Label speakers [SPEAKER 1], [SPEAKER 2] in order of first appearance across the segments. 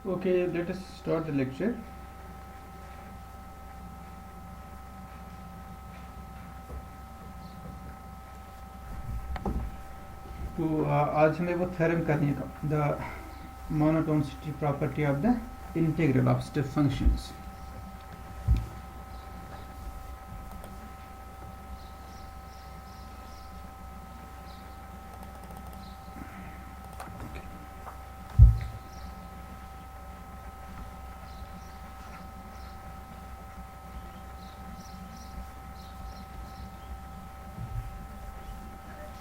[SPEAKER 1] Okay, let us start the lecture. तो आज हमें वो थ्योरम करने का the monotonicity property of the integral of step functions.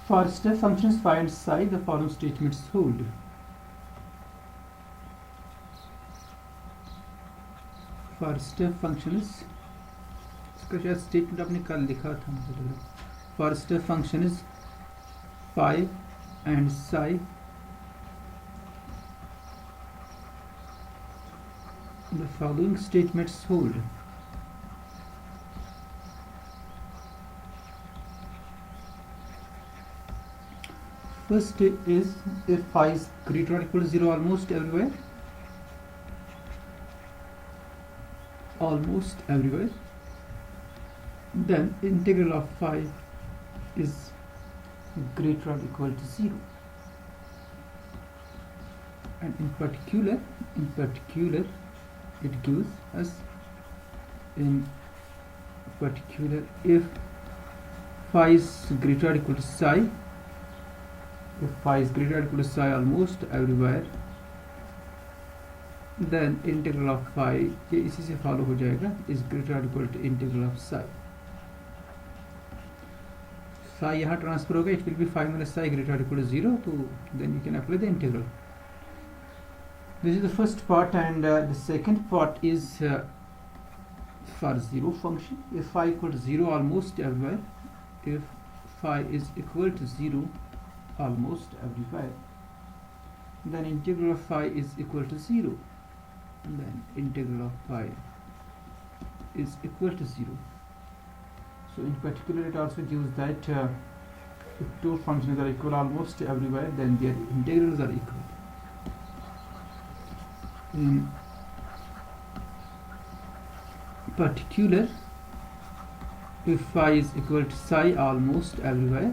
[SPEAKER 1] For step functions find psi, the following statements hold. For step functions, इसका शायद statement आपने कल लिखा था मुझे लग रहा है. For step functions phi and psi, the following statements hold. First is if phi is greater or equal to 0 almost everywhere, then integral of phi is greater or equal to 0. And in particular it gives us if phi is greater or equal to psi, if phi is greater or equal to psi almost everywhere, then integral of phi, ये इसी से follow हो जाएगा, is greater or equal to integral of psi. psi यहाँ transfer होगा, it will be phi minus psi greater or equal to 0, तो then you can apply the integral. This is the first part, and the second part is for zero function. If phi equal to 0 almost everywhere, if phi is equal to 0 almost everywhere, then integral of phi is equal to 0, and then integral of phi is equal to 0. So in particular it also gives that if two functions are equal almost everywhere, then their integrals are equal. In particular, if phi is equal to psi almost everywhere,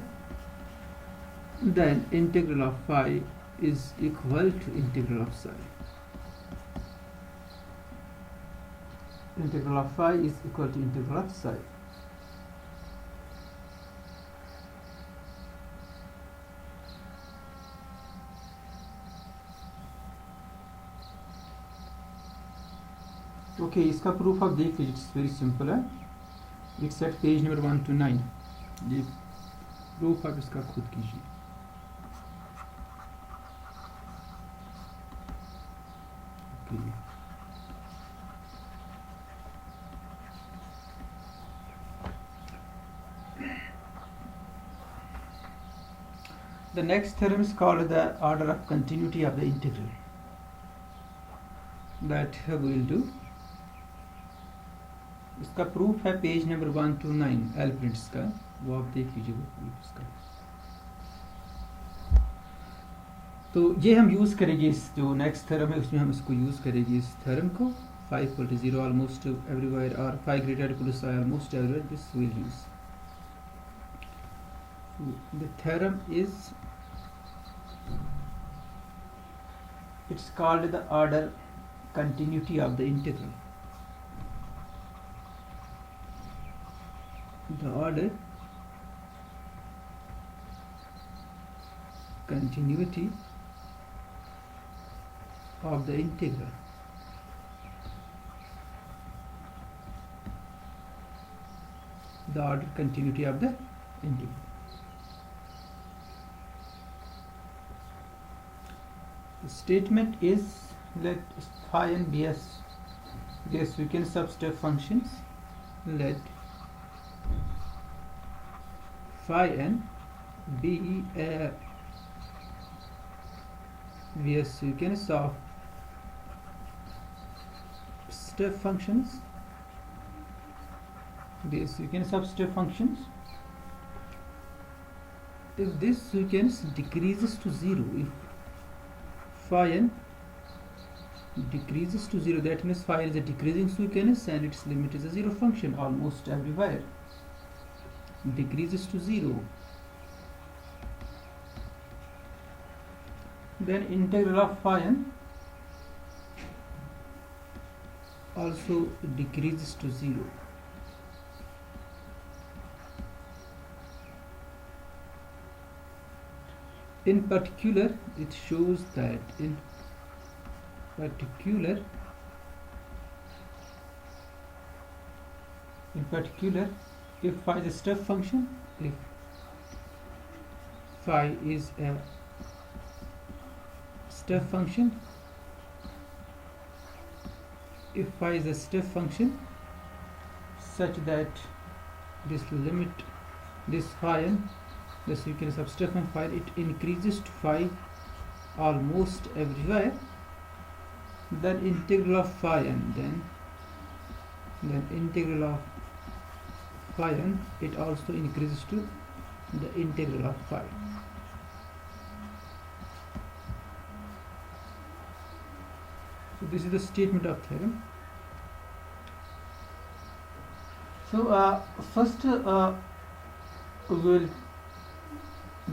[SPEAKER 1] then integral of phi is equal to integral of psi. Integral of phi is equal to integral of psi. Okay, इसका proof आप देख लीजिए, it's very simple है. It's at page number 129. ये proof आप इसका खुद कीजिए. Okay. The next theorem is called the order of continuity of the integral. That we will do. इसका प्रूफ है पेज नंबर 129 एल प्रिंट्स का, वो आप देख लीजिए वो प्रूफ इसका. तो ये हम यूज़ करेंगे, इस जो नेक्स्ट थ्योरम है उसमें हम इसको यूज़ करेंगे, इस थ्योरम को. phi equal to 0 almost everywhere or phi greater or equal to psi almost everywhere, this we will use. So the theorem is, it's called the order continuity of the integral. The order continuity of the integral. The order continuity of the integral. The statement is, let phi n be as sequence of step functions. Let phi n be a sequence of step functions. Be a sequence of step functions. If this sequence decreases to 0, if phi n decreases to 0, that means phi is a decreasing sequence and its limit is a 0 function almost everywhere. Decreases to 0. Then integral of phi n also decreases to 0. In particular, it shows that in particular, if phi is a step function, if phi is a step function, if phi is a step function such that this limit, this phi n, the sequence of step and phi, it increases to phi almost everywhere, then integral of phi n, then integral of phi n, it also increases to the integral of phi. So this is the statement of theorem. So first we will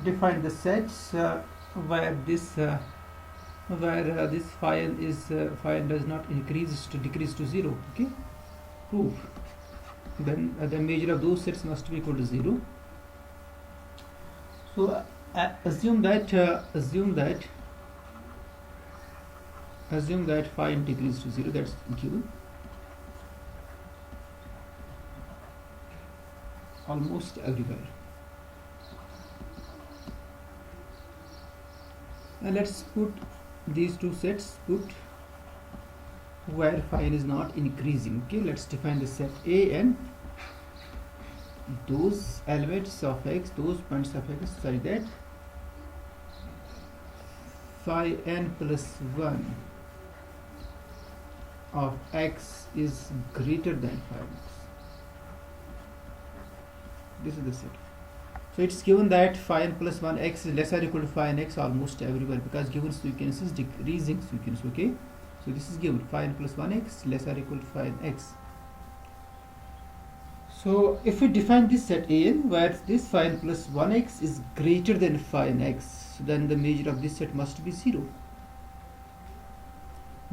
[SPEAKER 1] define the sets where this phi n is phi n does not decrease to 0. Okay, proof. Then the measure of those sets must be equal to 0. So assume that phi n decreases to 0. That's given almost everywhere. And let's put these two sets where phi n is not increasing. Okay, let's define the set A n, those elements of x, those points of x such that phi n plus 1 of x is greater than phi x. This is the set. So it's given that phi n plus 1 x is less or equal to phi n x almost everywhere, because given sequence is decreasing sequence. Okay, so this is given phi n plus 1 x less or equal to phi n x. So if we define this set A n where this phi n plus 1 x is greater than phi n x, then the measure of this set must be 0,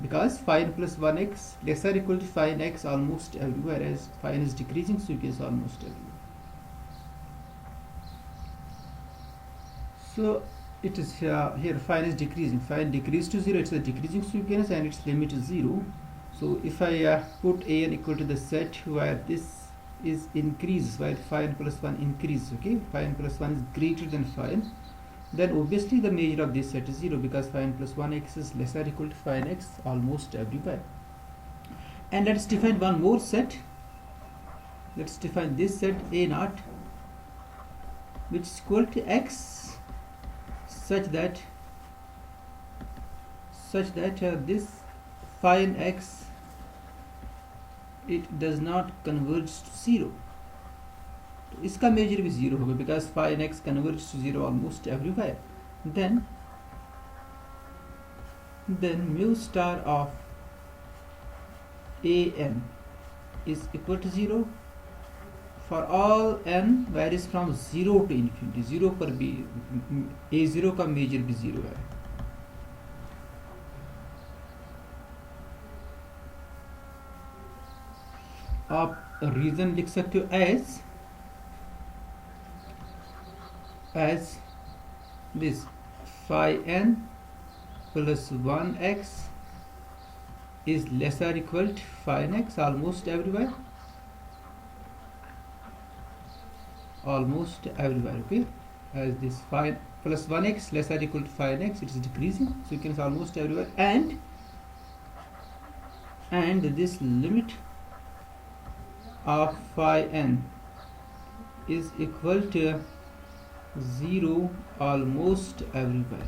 [SPEAKER 1] because phi n plus 1 x less or equal to phi n x almost everywhere, as phi n is decreasing sequence almost everywhere. So it is here phi n is decreasing. Phi n decreases to 0. It's a decreasing sequence and its limit is 0. So if I put A n equal to the set where this is increases, where phi n plus 1 increases, okay, phi n plus 1 is greater than phi n, then obviously the measure of this set is 0, because phi n plus 1 x is less or equal to phi n x almost everywhere. And let's define one more set. Let's define this set A naught, which is equal to x, such that this phi n x, it does not converge to 0. तो इसका major भी 0 होगा, because phi n x converges to 0 almost everywhere. Then mu star of a n is equal to 0 for all n varies from 0 to infinity. 0 पर भी a0 का major भी 0 है. आप रीजन लिख सकते हो as this phi n plus 1x is less or equal to phi n x almost everywhere. Okay, as this phi plus 1x less or equal to phi n x, it is decreasing, so you can say almost everywhere, and this limit of phi n is equal to 0 almost everywhere.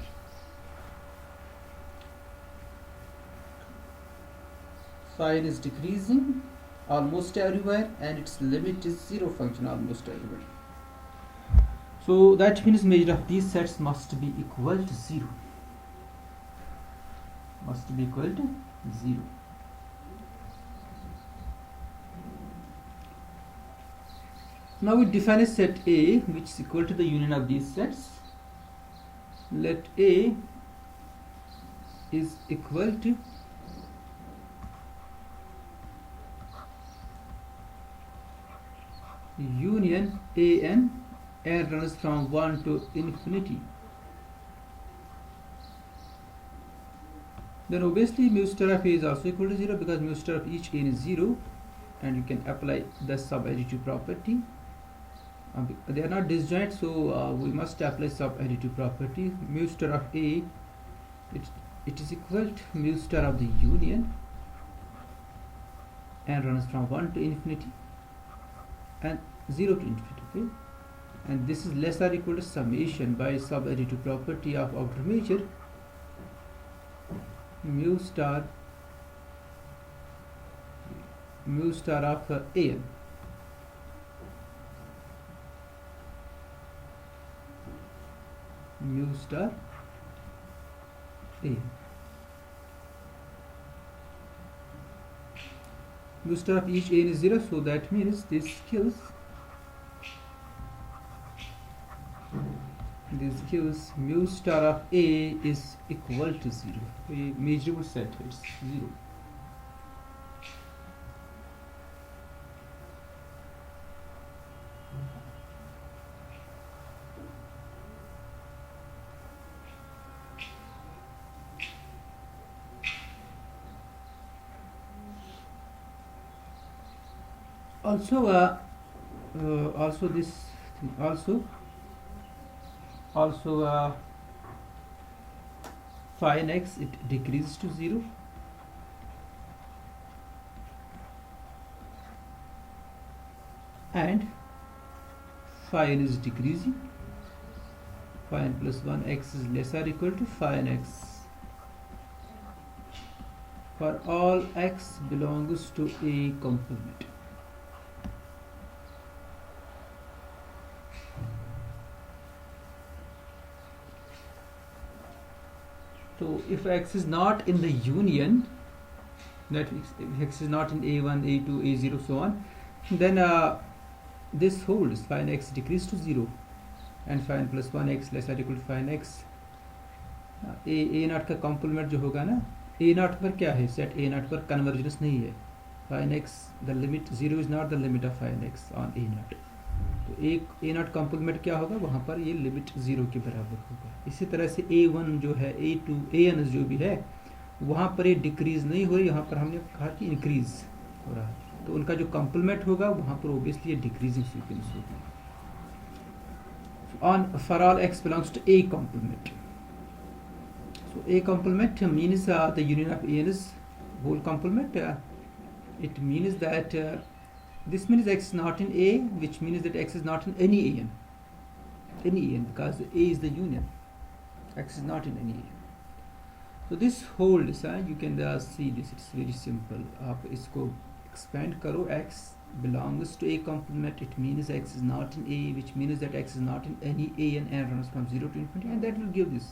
[SPEAKER 1] Phi n is decreasing almost everywhere and its limit is 0 function almost everywhere. So that means measure of these sets must be equal to 0. must be equal to 0. Now we define a set A which is equal to the union of these sets. Let A is equal to union an runs from 1 to infinity. Then obviously mu star of A is also equal to 0 because mu star of each n is 0, and you can apply the subadditive property. They are not disjoint, so we must apply subadditive property. Mu star of A, it is equal to mu star of the union and runs from 1 to infinity and 0 to infinity, okay? And this is less or equal to summation by subadditive property of outer measure mu star of an. Mu star an. Mu star of each n is 0, so that means this gives mu star of A is equal to 0. A measurable set, it's 0. Also phi n x, it decreases to 0, and phi n is decreasing. Phi n plus 1 x is less or equal to phi n x for all x belongs to A complement. So if x is not in the union, that if x is not in A1, A2, A0, so on, then this holds. Phi n x decrease to 0 and phi n plus 1 x less or equal to phi n x. A not का complement जो होगा ना, A not पर क्या है, set A not पर convergence नहीं है. phi n x, the limit 0 is not the limit of phi n x on A not. तो A नॉट कॉम्प्लीमेंट क्या होगा, वहाँ पर ये लिमिट 0 के बराबर होगा. इसी तरह से A1 जो है, A2, AN जो भी है, वहाँ पर ये डिक्रीज नहीं हो रही, यहाँ पर हमने कहा कि इंक्रीज हो रहा है. तो उनका जो कॉम्प्लीमेंट होगा वहाँ पर ओबियसली ये डिक्रीजिंग सीक्वेंस होगी. On for all x belongs to A complement. So A complement means the union of A is whole complement. It means that this means x is not in A, which means that x is not in any AN. Any AN, because A is the union. X is not in any AN. So this holds. You can see this. It's very simple. आप इसको expand करो. X belongs to A complement. It means x is not in A, which means that x is not in any AN and runs from 0 to infinity, and that will give this.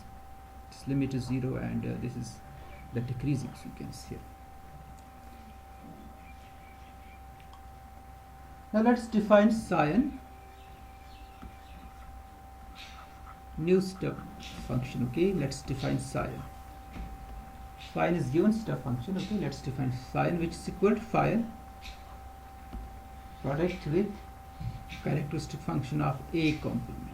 [SPEAKER 1] This limit is 0, and this is the decreasing sequence here. Now let's define psi n. New step function. Okay, let's define psi n. Phi n is given step function. Okay, let's define psi n, which is equal to phi n product with characteristic function of A complement.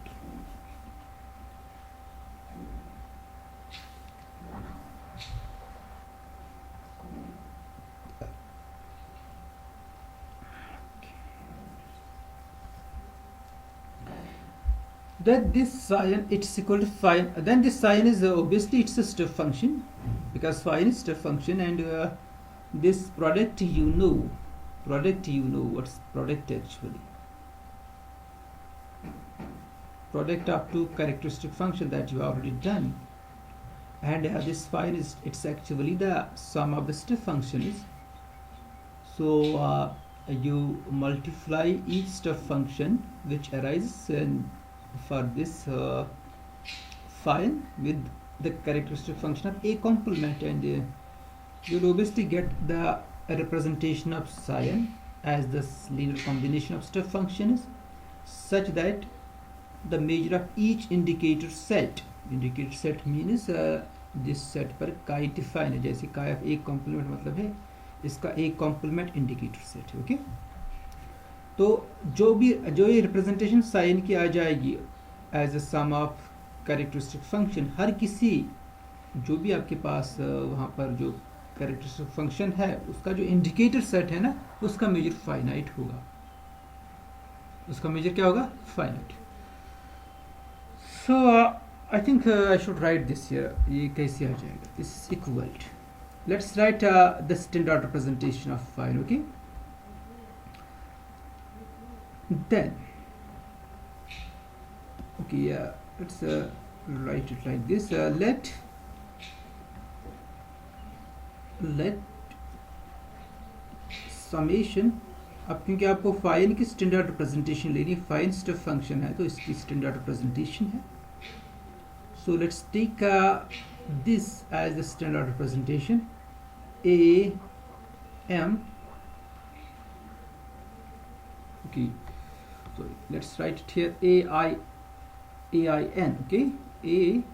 [SPEAKER 1] That this psi n, it's equal to phi n. Then this psi n is obviously it's a step function, because phi n is step function, and this product you know what's product actually. Product of two characteristic function that you already done, and this phi n is, it's actually the sum of the step functions. So you multiply each step function which arises for this phi n with the characteristic function of A complement, and you'll obviously get the representation of psi as the linear combination of step functions such that the measure of each indicator set means जिस set पर chi define है, जैसे chi of A complement मतलब है इसका A complement indicator set है. Okay, तो जो ये रिप्रेजेंटेशन साइन की आ जाएगी as a sum of characteristic function, हर किसी जो भी आपके पास वहाँ पर जो कैरेक्टरिस्टिक फंक्शन है उसका जो इंडिकेटर सेट है ना, उसका मेजर फाइनाइट होगा. उसका मेजर क्या होगा? Finite. So I think I should write this here. ये कैसे आ जाएगा? This is equivalent. Let's write the standard representation of phi. Okay. Then, okay, let's write it like this. Let summation. अब क्योंकि आपको फाइन की standard representation लेनी है, fine step function है तो इसकी स्टैंडर्ड रिप्रेजेंटेशन है. So let's take this as the standard representation. A M. Okay, so let's write it here. A I N. Okay, A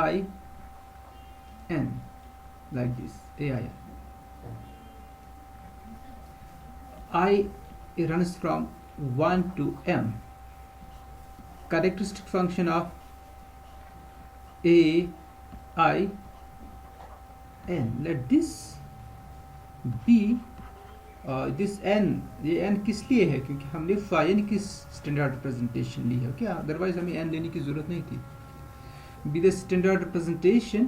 [SPEAKER 1] I N, like this. A I N. I it runs from 1 to M. Characteristic function of A I N. Let this be this n, ये n किस लिए है? क्योंकि हमने fine की standard representation ली है. Okay, otherwise हमें n लेने की जरूरत नहीं थी. Be the standard representation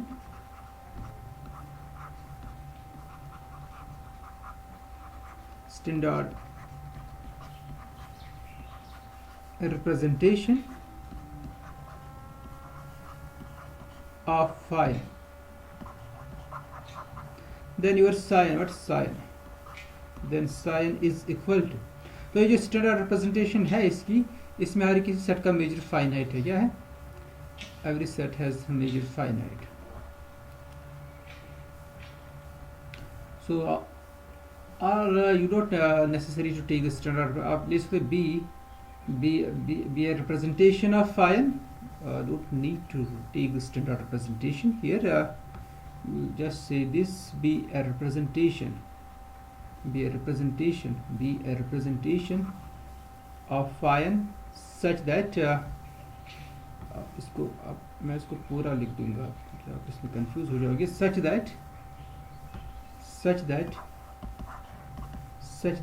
[SPEAKER 1] of phi. Then your sin, what's sin? Then sin is equal to, तो ये जो स्टैंडर्ड रिप्रेजेंटेशन है इसमें हर किसी सेट का मेजर फाइनाइट है. क्या है? Every set has measure finite. So और you don't necessary to take the standard. आप ले सकते be a representation of phi. Don't need to take the standard representation here. We'll just say this be a representation of phi such that इसको मैं इसको पूरा लिख दूंगा, आप इसमें कंफ्यूज हो जाओगे. such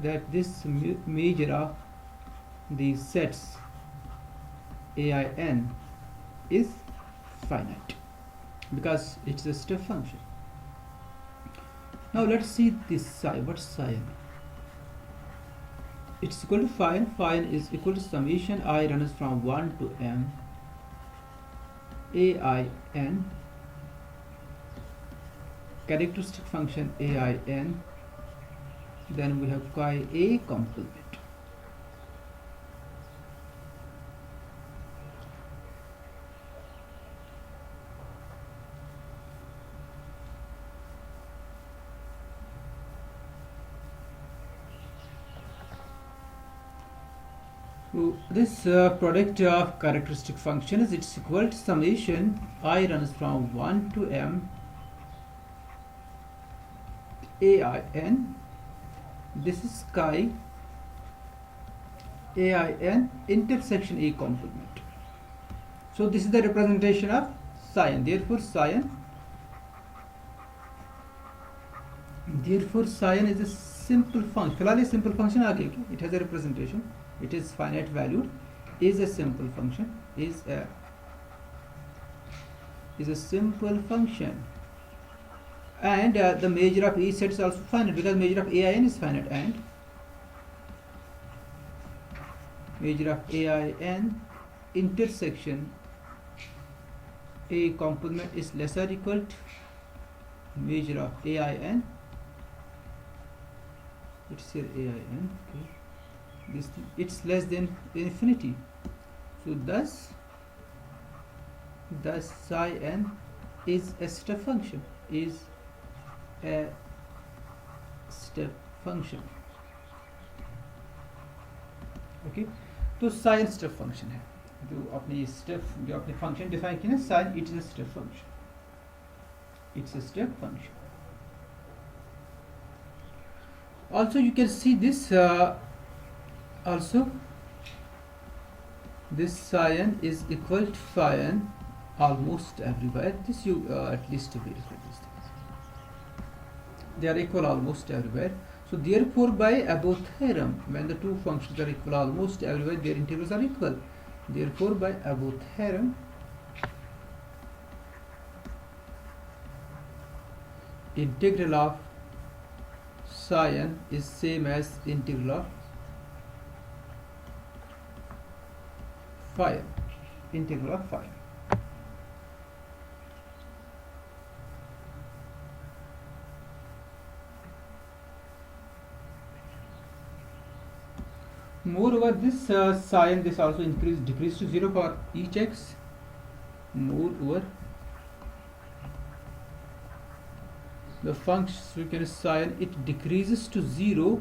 [SPEAKER 1] that this measure of the sets AIN is finite because it's a step function. Now let's see this psi. What's psi? It's equal to phi. Phi is equal to summation I runs from 1 to m AIN, characteristic function AIN. Then we have chi A complement. So this product of characteristic functions, it's equal to summation I runs from 1 to m AIN. This is chi AIN intersection A complement. So this is the representation of psi. Therefore psi is a simple function. फिलहाल ये simple function आ गई. It has a representation. It is finite valued. Is a simple function. Is a simple function. And the measure of each set is also finite because measure of AIN is finite, and measure of AIN intersection A complement is less or equal to measure of AIN. It's here AIN. Okay. This it's less than infinity. So thus the psi n is a step function, is a step function. Okay तो sign step function है, जो अपनी step जो अपने function define की ना sine, it is a step function, it's a step function. Also you can see this also this psi n is equal to phi n almost everywhere. This you at least verify these things. They are equal almost everywhere. So therefore by above theorem, when the two functions are equal almost everywhere, their integrals are equal. Therefore by above theorem, integral of psi n is same as integral of phi n, integral of phi n. Moreover, this psi n, this also decrease to 0 for each x. Moreover, the function, we can psi n, it decreases to 0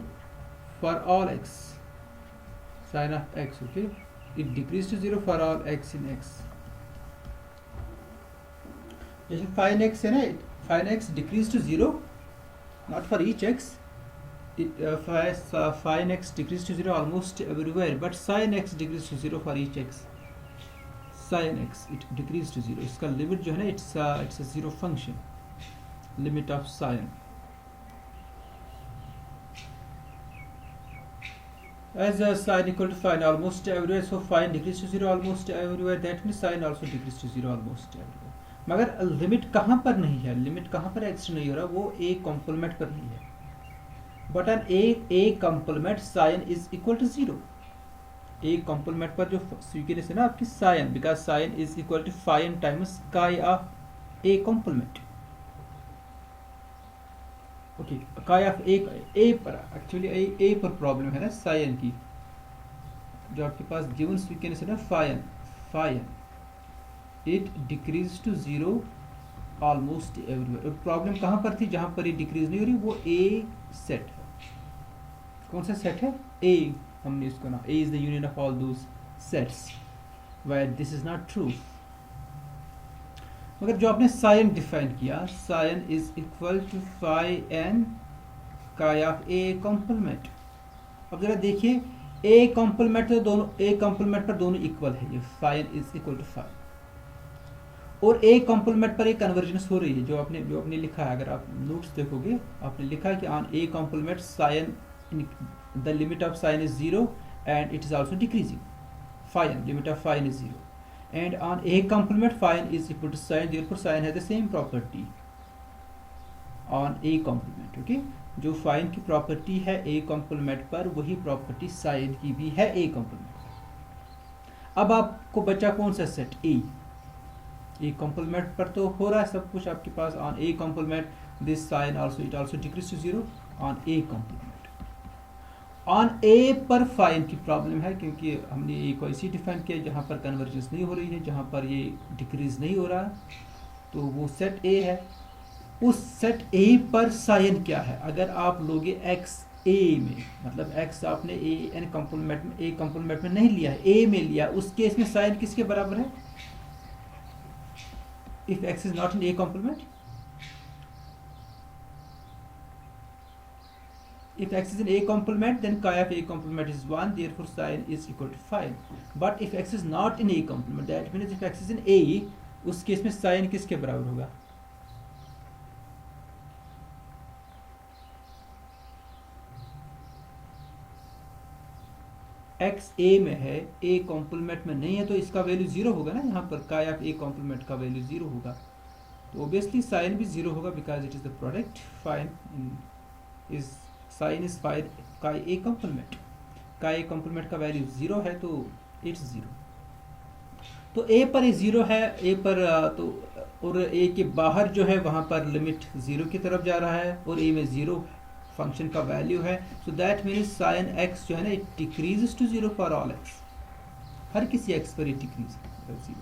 [SPEAKER 1] for all x, sin of x. Okay, it decreases to 0 for all x in x. जैसे phi n x है ना, phi n x decrease to 0 not for each x. Phi n x decreases to 0 almost everywhere, but sin x decreases to 0 for each x. Sin x it decreases to 0. इसका limit जो है ना, it's a zero function. Limit of sin. As sin equal to phi n almost everywhere, so phi n decreases to 0 almost everywhere. That means sin also decreases to 0 almost everywhere. मगर limit कहाँ पर नहीं है, limit कहाँ पर x नहीं हो रहा, वो a कॉम्प्लीमेंट पर नहीं है. But an a complement sin is equal to 0. a complement पर जो स्वीकृत है ना आपकी sin, because sin is equal to phi n times chi of a complement. Okay, chi of a पर actually a पर प्रॉब्लम है ना sin की, जो आपके पास गिवन स्वीकृत है ना phi n it decreases to 0 almost everywhere. Problem कहाँ पर थी, जहाँ पर ये डिक्रीज नहीं हो रही, वो a सेट है. कौन सा सेट है, A. हमने इसको ना A is the union of all those sets where this is not true. मगर जो आपने sin डिफाइन किया, sin is equal to phi n chi of A complement. अब जरा देखिए A complement तो दोनों A complement पर दोनों इक्वल है, ये phi n is equal to phi, और A complement पर एक कन्वर्जेंस हो रही है, जो आपने लिखा है. अगर आप नोट्स देखोगे, आपने लिखा है कि on A complement sin the limit of sin is 0 and it is also decreasing. Phi n, limit of phi n is 0, and on A complement phi n is equal to sin, therefore sin has the same property on A complement. Okay, जो phi n की property है A complement पर, वही property sin की भी है A complement. अब आपको बचा कौन सा सेट, A complement पर तो हो रहा है सब कुछ आपके पास. on A complement this sin also it also decreases to 0 on A complement. On ए पर phi n की प्रॉब्लम है, क्योंकि हमने ए को ऐसी डिफाइन किया जहाँ पर कन्वर्जेंस नहीं हो रही है, जहाँ पर ये डिक्रीज नहीं हो रहा, तो वो सेट ए है. उस सेट ए पर psi n क्या है, अगर आप लोगे x a में, मतलब x आपने a n कॉम्प्लीमेंट में, a कॉम्प्लीमेंट में नहीं लिया है, a में लिया, उस केस में psi n किसके बराबर है, if x is not in a complement, if x is in A complement, then chi of A complement is 1, therefore sin is equal to phi. But if x is not in A complement, that means if x is in A, उस case में sin किसके बराबर होगा, x A में है, A complement में नहीं है, तो इसका वैल्यू 0 होगा ना, यहाँ पर chi of A complement का वैल्यू 0 होगा, तो obviously sin भी 0 होगा, because it is the product. Phi is sin is phi chi A complement, chi A complement का वैल्यू 0 है, तो it's 0. तो A पर 0 है, A पर तो, और A के बाहर जो है वहाँ पर लिमिट 0 की तरफ जा रहा है, और A में 0 फंक्शन का वैल्यू है, so that means sin x जो है ना, it decreases to 0 for all x, हर किसी x पर ये डिक्रीज है 0.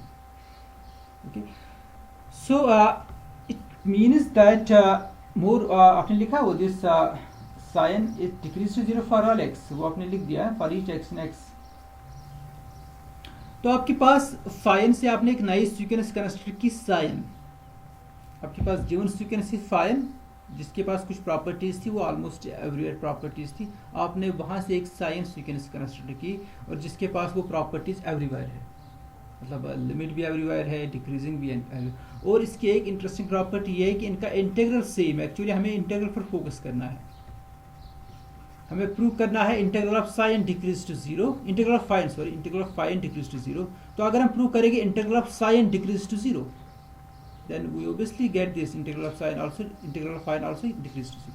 [SPEAKER 1] Okay so it means that more आपने लिखा वो this sine is decrease to 0 for all X, वो आपने लिख दिया for each X in X. तो आपके पास फाइन से आपने एक नई सीक्वेंस कंस्ट्रक्ट की साइन, आपके पास गिवन सीक्वेंस फाइन जिसके पास कुछ प्रॉपर्टीज थी, वो ऑलमोस्ट एवरीवेयर प्रॉपर्टीज थी, आपने वहां से एक साइन सीक्वेंस कंस्ट्रक्ट की और जिसके पास वो प्रॉपर्टीज एवरीवेयर है, मतलब लिमिट भी एवरीवेयर है, डिक्रीजिंग भी है। और इसकी एक इंटरेस्टिंग प्रॉपर्टी ये है कि इनका इंटीग्रल सेम है। एक्चुअली हमें इंटीग्रल पर फोकस करना है, हमें प्रूव करना है integral of sine decrease to 0, integral of phi sorry integral of phi decrease to 0। तो अगर हम प्रूव करेंगे integral of sine decrease to 0, then we obviously get this integral of sin also, integral of phi also decrease to 0।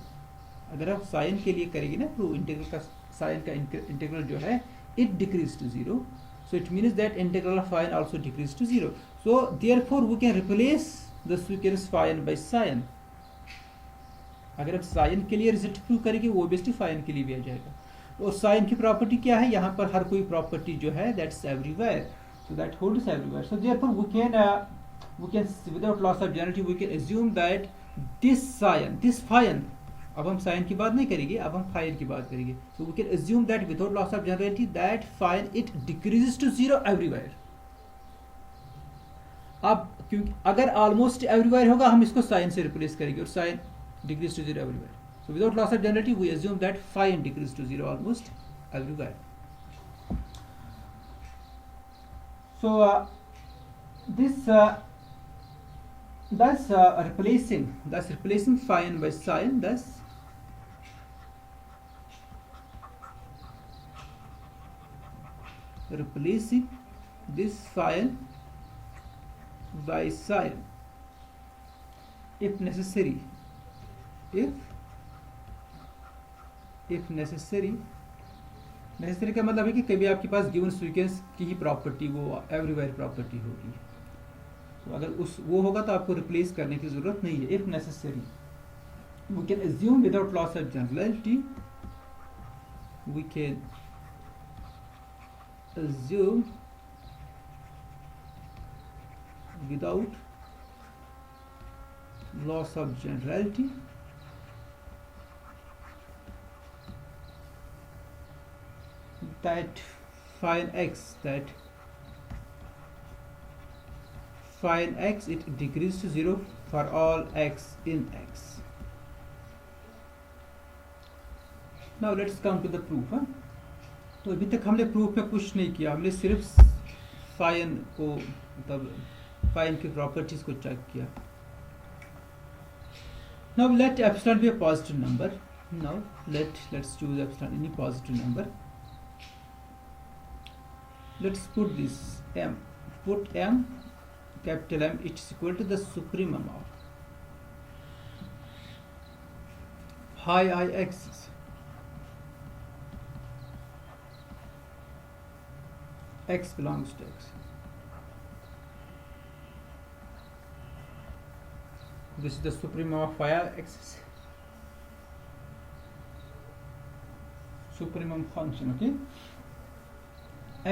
[SPEAKER 1] अगर आप sign के लिए करेंगे ना प्रूव इंटीग्रल का, साइन का इंटीग्रल जो है it decrease to 0, so it means that integral of phi also decrease to 0, so therefore we can replace the sequence phi by sin। अगर आप साइन के लिए रिजल्ट प्रूव करेंगे वो ऑब्वियसली फाइन के लिए भी आ जाएगा। और साइन की प्रॉपर्टी क्या है, यहाँ पर हर कोई प्रॉपर्टी जो है that's everywhere, so that holds everywhere, so therefore we can without loss of generality we can assume that this phi, अब हम साइन की बात नहीं करेंगे, अब हम फाइन की बात करेंगे। so we can assume that without loss of generality that phi it decreases to 0 everywhere। अब क्योंकि अगर ऑलमोस्ट एवरीवेयर होगा हम इसको साइन से रिप्लेस करेंगे और sine decrease to 0 everywhere. so without loss of generality we assume that phi decreases to 0 almost everywhere। so this thus replacing phi by sin, thus replacing this phi by sin if necessary, if necessary का मतलब है कि कभी आपके पास given sequence की ही property वो everywhere property होगी, तो अगर उस वो होगा तो आपको रिप्लेस करने की जरूरत नहीं है। If necessary we can assume without loss of generality, we can assume without loss of generality that phi x it decreases to 0 for all x in x। now let's come to the proof। तो अभी तक हमने proof में कुछ नहीं किया, हमने सिर्फ फाइन को मतलब फाइन की प्रॉपर्टीज को चेक किया। now let epsilon be a positive number, now let's choose epsilon any positive number। let's put this m, put m capital M, it's equal to the supremum of phi I x x belongs to x। this is the supremum of phi I x, supremum function। okay,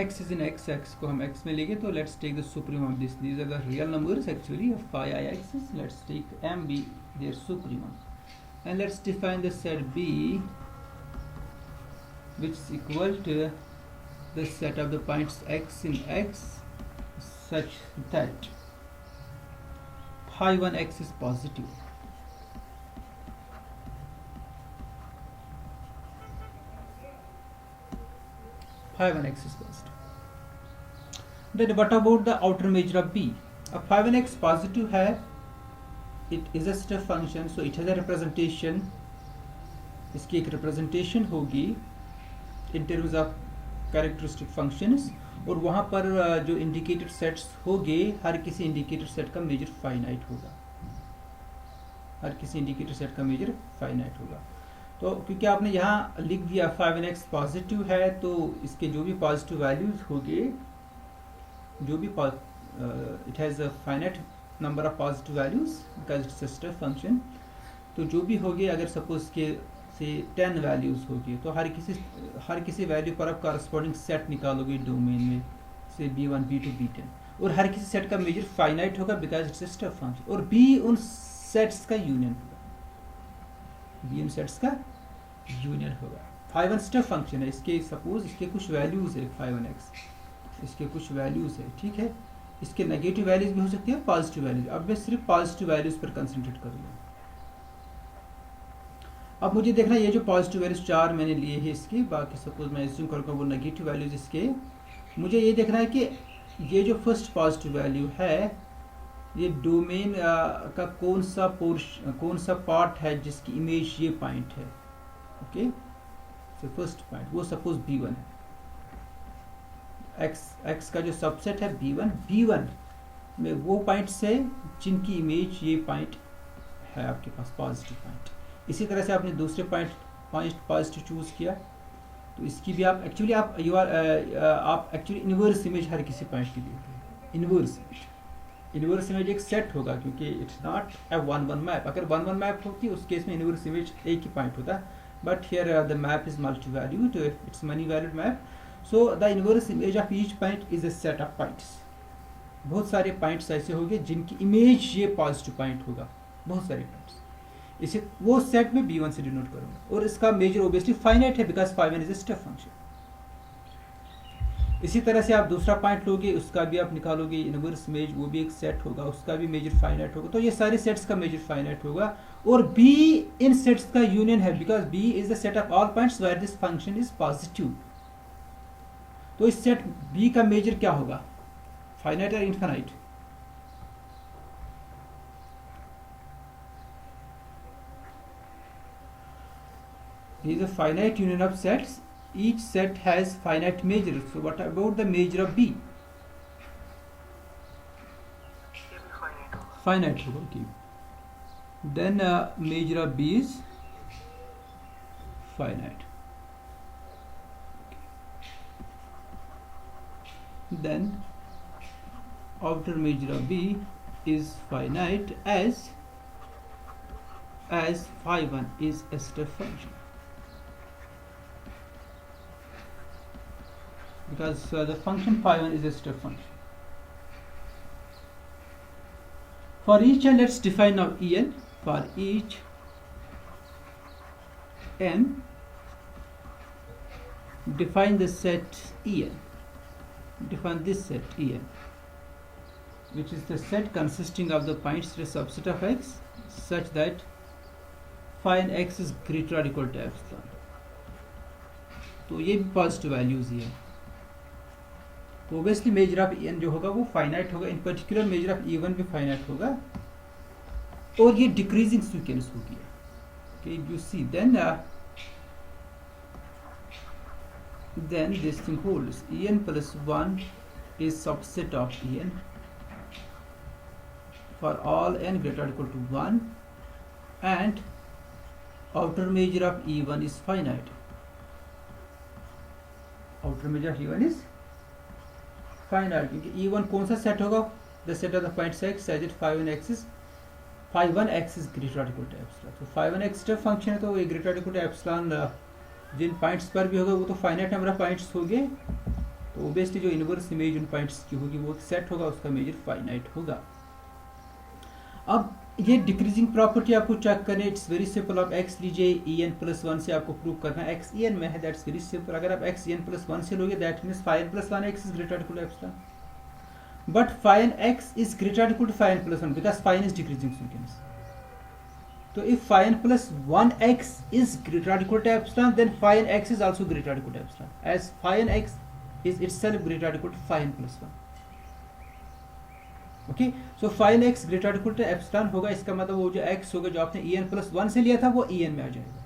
[SPEAKER 1] x is in x, x को हम x में लेंगे तो let's take the supremum of this, these are the real numbers actually of phi I axis, let's take m be their supremum and let's define the set B which is equal to the set of the points x in x such that phi 1 x is positive। phi 1 x is positive। then what about the outer measure of B? अब phi 1 x positive है, it is a step function, so it has a representation, इसकी एक representation होगी in terms of characteristic functions, और वहाँ पर जो indicated sets होंगे हर किसी इंडिकेटेड सेट का मेजर फाइनाइट होगा, हर किसी इंडिकेटेड सेट का मेजर फाइनाइट होगा। तो क्योंकि आपने यहाँ लिख दिया phi 1 x पॉजिटिव है तो इसके जो भी पॉजिटिव वैल्यूज होंगे, जो भी it has a finite number of positive values because it's a step function, तो जो भी होंगे अगर सपोज के से 10 वैल्यूज होगी तो हर किसी वैल्यू पर आप कॉरस्पॉन्डिंग सेट निकालोगे डोमेन में, से b1 b2 b10। और हर किसी सेट का मेजर फाइनाइट होगा because it's a stuff function, और बी उन सेट्स का यूनियन होगा, बी उन सेट्स का यूनियन होगा। फाई वन स्टफ फंक्शन है, इसके सपोज इसके कुछ वैल्यूज है फाई वन एक्स, इसके कुछ वैल्यूज है, ठीक है, इसके नेगेटिव वैल्यूज भी हो सकती है, पॉजिटिव वैल्यूज। अब मैं सिर्फ पॉजिटिव वैल्यूज पर कंसंट्रेट करूँगा। अब मुझे देखना ये जो पॉजिटिव वैल्यूज 4 मैंने लिए हैं इसके, बाकी सपोज मैं एज्यूम करूँगा वो नेगेटिव वैल्यूज इसके, मुझे ये देखना है कि ये जो फर्स्ट पॉजिटिव वैल्यू है ये डोमेन का कौन सा पार्ट है जिसकी इमेज ये पॉइंट है। ओके, सो फर्स्ट पॉइंट वो सपोज B1 है, x का जो सबसेट है B1 में वो पॉइंट्स है जिनकी इमेज ये पॉइंट है आपके पास पॉजिटिव पॉइंट। इसी तरह से आपने दूसरे पॉइंट पॉजिटिव चूज किया तो इसकी भी आप एक्चुअली आप इनवर्स इमेज हर किसी पॉइंट की देते हैं। इनवर्स इमेज एक सेट होगा क्योंकि इट्स नॉट ए 1-1 मैप। अगर 1-1 मैप होती उस केस में इनवर्स इमेज एक ही पॉइंट होता, but here the map is multi valued, it's money valued map, so the inverse image of each point is a set of points. बहुत सारे points ऐसे होंगे जिनकी इमेज ये पॉजिटिव पॉइंट होगा, बहुत सारे पॉइंट्स, इसे वो सेट में B1 से डिनोट करूंगा, और इसका मेजर ऑब्वियसली फाइनाइट है because phi one is a step function. इसी तरह से आप दूसरा पॉइंट लोगे, उसका भी आप निकालोगे इनवर्स इमेज, वो भी एक सेट होगा, उसका भी मेजर फाइनाइट होगा। तो ये सारे सेट्स का मेजर फाइनाइट होगा, और B इन सेट्स का यूनियन है because B is the set of all points where this function is positive. तो इस सेट B का मेजर क्या होगा, फाइनाइट और infinite? There is a finite union of sets. Each set has finite measure. So what about the measure of B? Finite होगा, okay. Then measure of B is finite. Then outer measure of B is finite as phi 1 is a step function. Because the function phi 1 is a step function. For each n, let's define now En. For each n, define the set En. Define this set En, which is the set consisting of the points to a subset of x such that phi n x is greater or equal to epsilon. तो ये भी positive values ही है। तो obviously measure of N जो होगा वो finite होगा, इन particular measure of E1 भी फाइनाइट होगा, और ये डिक्रीजिंग सीक्वेंस होगी। Okay, you see then this thing holds En plus 1 is subset of En for all n greater or equal to 1, and outer measure of E1 is finite. Outer measure of E1 is finite, क्योंकि E1 कौन सा set होगा, the set of the points x such that phi 1 x is greater or equal to epsilon। तो phi 1 x step function है तो ये greater or equal to epsilon जिन points पर भी होगा वो तो फाइनाइट नंबर ऑफ पॉइंट्स होंगे, तो ऑब्वियसली जो इनवर्स इमेज उन पॉइंट्स की होगी वो सेट होगा, उसका मेजर फाइनाइट होगा। अब ये डिक्रीजिंग प्रॉपर्टी आपको चेक करनी है, इट्स वेरी सिंपल। आप x लीजिए En plus 1 से आपको प्रूव करना है, x En में है, दैट्स वेरी सिंपल। अगर आप x En plus 1 से लोगे that means phi n plus 1 x is greater or equal to epsilon, but phi n x is greater or equal to phi n plus 1 because phi n is decreasing sequence. So if phi n plus 1 x is greater or equal to epsilon, then phi n x is also greater or equal to epsilon, as phi n x is itself greater or equal to phi n plus 1. Okay, so phi n x greater or equal to epsilon होगा, इसका मतलब वो जो x होगा जो आपने En plus 1 से लिया था वो En में आ जाएगा।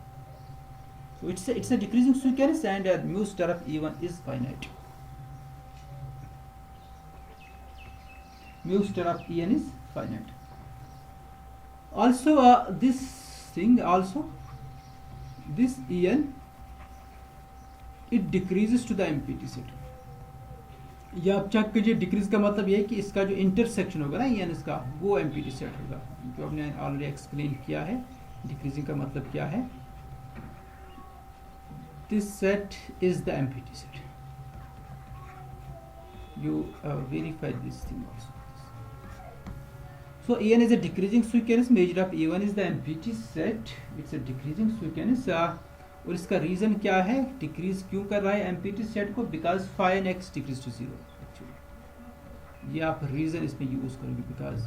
[SPEAKER 1] So it's a decreasing sequence and mu star of E1 is finite. Mu star of En is finite. Also this En, it decreases to the empty set. ये आप चेक कीजिए, decrease का मतलब ये है कि इसका जो इंटरसेक्शन होगा ना En इसका वो एम्प्टी सेट होगा, जो हमने ऑलरेडी एक्सप्लेन किया है डिक्रीजिंग का मतलब क्या है। This set is the empty set. you verify this thing also. So En is a decreasing sequence. Measure of E1 is the empty set. It's a decreasing sequence. और इसका reason क्या है, डिक्रीज क्यों कर रहा है एम्पटी सेट को, because phi n x decrease to zero. Actually ये आप रीजन इसमें यूज करोगे, because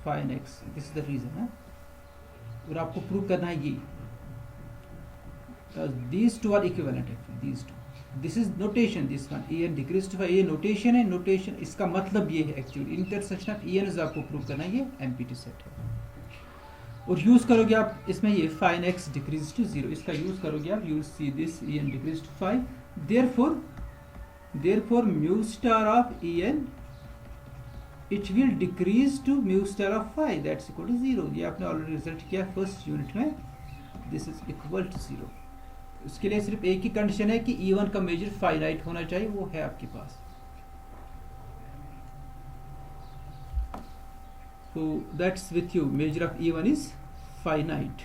[SPEAKER 1] phi n x, this is the reason है. और आपको प्रूव करना है ये, these two are equivalent actually, these two. This is notation, this one En decreased to ये notation है. notation इसका मतलब ये है एक्चुअली इंटरसेक्शन ऑफ En आपको प्रूव करना है, ये एम्पटी सेट है. और यूज करोगे आप इसमें ये phi n x decrease to zero, इसका यूज करोगे आप, you see this En decrease to 5. therefore mu star of En it will decrease to mu star of 5 that's equal to zero. ये आपने ऑलरेडी रिजल्ट किया फर्स्ट यूनिट में, this is equal to zero. उसके लिए सिर्फ एक ही condition है कि E1 का मेजर फाइनाइट होना चाहिए, वो है आपके पास. So that's with you, measure of E1 is finite.